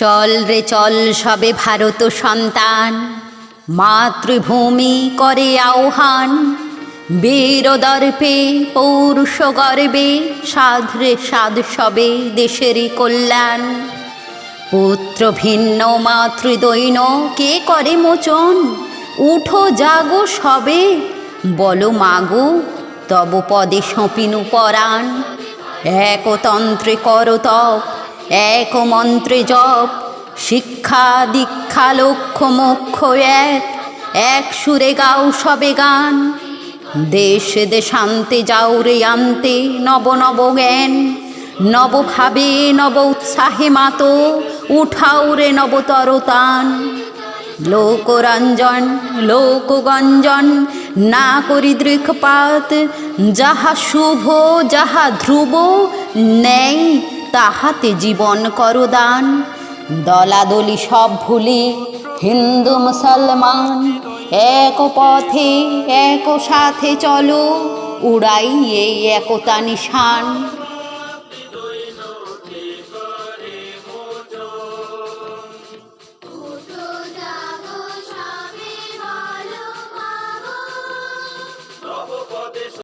চল রে চল সবে ভারত সন্তান, মাতৃভূমি করে আহ্বান। বীর দর্পে পৌরুষ গর্বে, সাধ রে সাধ সবে দেশেরই কল্যাণ। পুত্র ভিন্ন মাতৃদৈন্য কে করে মোচন, উঠো জাগো সবে, বলো মাগো তব পদে সঁপিনু পরাণ। একতন্ত্রে কর তপ, এক মন্ত্রে জপ, শিক্ষা দীক্ষা লক্ষ্য মোক্ষ এক, এক সুরে গাও সবে গান। দেশ দেশান্তে যাও রে আনতে নব নব জ্ঞান, নবভাবে নব উৎসাহে মাতো, উঠাও রে নবতর তান। লোকরঞ্জন লোকগঞ্জন না করি দৃকপাত, যাহা শুভ যাহা ধ্রুব ন্যায় তাহাতে জীবন কর দান। দলাদলি সব ভুলে হিন্দু মুসলমান, এক পথে এক সাথে চলো, উড়াই এই একতা নিশান।